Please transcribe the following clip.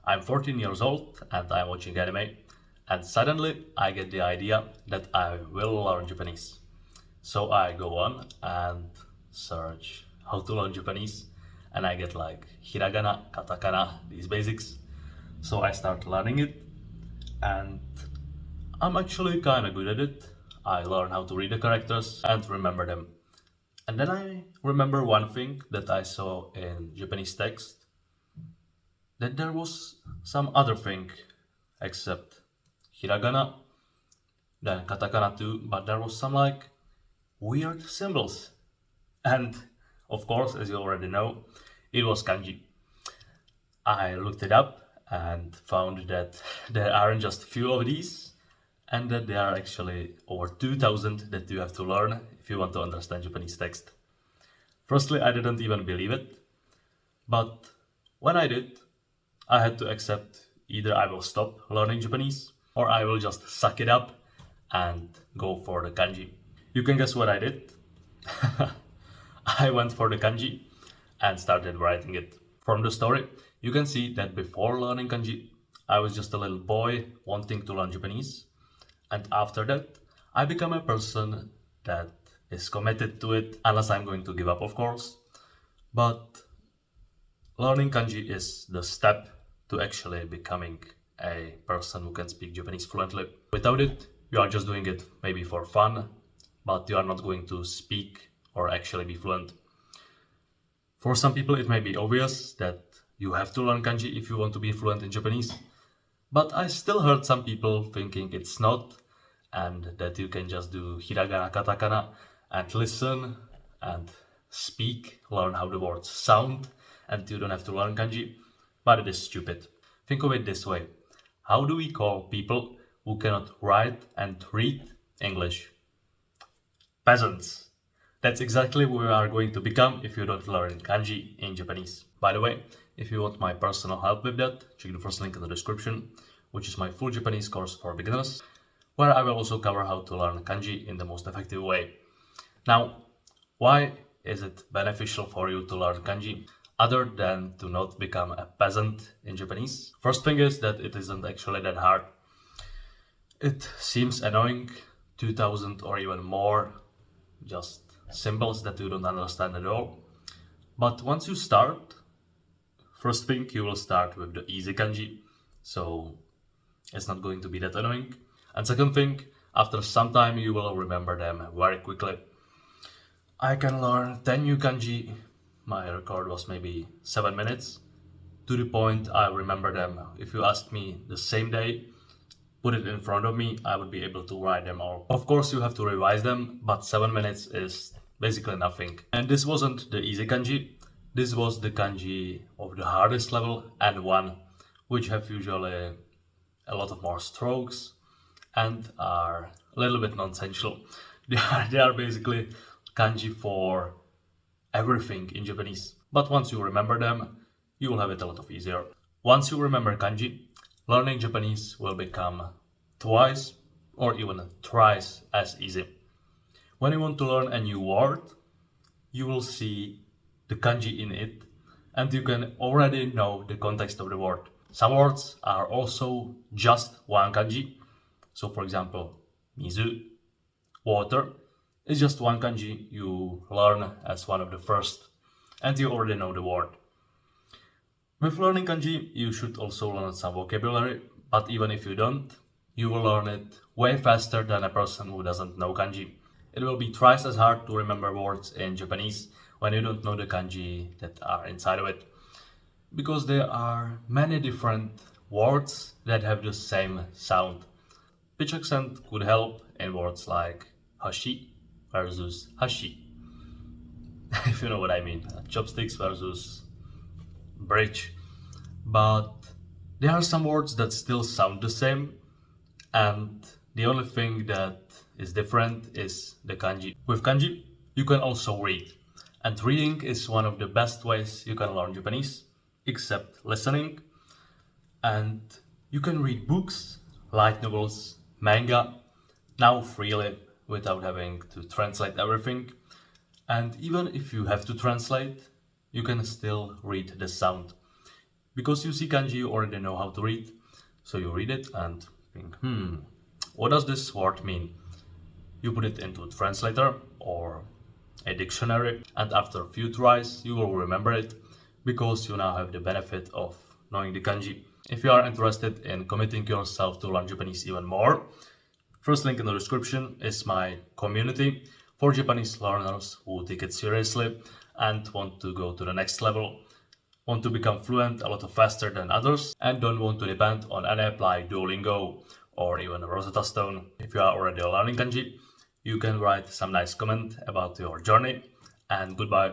I'm 14 years old and I'm watching anime, and suddenly I get the idea that I will learn Japanese. So I go on and search how to learn Japanese, and I get like hiragana, katakana, these basics. So I start learning it, and I'm actually kind of good at it. I learn how to read the characters and remember them. And then I remember one thing that I saw in Japanese text, that there was some other thing except hiragana, then katakana too, but there was some like weird symbols. And of course, as you already know, it was kanji. I looked it up and found that there aren't just a few of these, and that there are actually over 2000 that you have to learn if you want to understand Japanese text. Firstly, I didn't even believe it, but when I did, I had to accept either I will stop learning Japanese or I will just suck it up and go for the kanji. You can guess what I did. I went for the kanji and started writing it. From the story, you can see that before learning kanji, I was just a little boy wanting to learn Japanese. And after that, I become a person that is committed to it, unless I'm going to give up, of course. But learning kanji is the step to actually becoming a person who can speak Japanese fluently. Without it, you are just doing it maybe for fun, but you are not going to speak or actually be fluent. For some people, it may be obvious that you have to learn kanji if you want to be fluent in Japanese, but I still heard some people thinking it's not, and that you can just do hiragana, katakana, and listen and speak, learn how the words sound, and you don't have to learn kanji. But it is stupid. Think of it this way: how do we call people who cannot write and read English? Peasants. That's exactly who we are going to become if you don't learn kanji in Japanese. By the way, if you want my personal help with that, check the first link in the description, which is my full Japanese course for beginners, where I will also cover how to learn kanji in the most effective way. Now, why is it beneficial for you to learn kanji, other than to not become a peasant in Japanese? First thing is that it isn't actually that hard. It seems annoying, 2000 or even more, just symbols that you don't understand at all. But once you start, first thing, you will start with the easy kanji, so it's not going to be that annoying. And second thing, after some time you will remember them very quickly. I can learn 10 new kanji. My record was maybe 7 minutes. To the point I remember them. If you asked me the same day, put it in front of me, I would be able to write them all. Of course, you have to revise them, but 7 minutes is basically nothing. And this wasn't the easy kanji. This was the kanji of the hardest level and one, which have usually a lot of more strokes and are a little bit nonsensical. They are basically kanji for everything in Japanese. But once you remember them, you will have it a lot easier. Once you remember kanji, learning Japanese will become twice or even thrice as easy. When you want to learn a new word, you will see the kanji in it, and you can already know the context of the word. Some words are also just one kanji. So for example, mizu, water, is just one kanji you learn as one of the first, and you already know the word. With learning kanji, you should also learn some vocabulary, but even if you don't, you will learn it way faster than a person who doesn't know kanji. It will be twice as hard to remember words in Japanese when you don't know the kanji that are inside of it, because there are many different words that have the same sound. Pitch accent could help in words like hashi versus hashi, if you know what I mean. Chopsticks versus bridge. But there are some words that still sound the same, and the only thing that is different is the kanji. With kanji, you can also read, and reading is one of the best ways you can learn Japanese, except listening. And you can read books, light novels, manga, now freely without having to translate everything. And even if you have to translate, you can still read the sound. Because you see kanji, you already know how to read, so you read it and think, what does this word mean? You put it into a translator or a dictionary, and after a few tries, you will remember it because you now have the benefit of knowing the kanji. If you are interested in committing yourself to learn Japanese even more, first link in the description is my community for Japanese learners who take it seriously and want to go to the next level, want to become fluent a lot faster than others, and don't want to depend on an app like Duolingo or even Rosetta Stone. If you are already learning kanji, you can write some nice comment about your journey, and goodbye.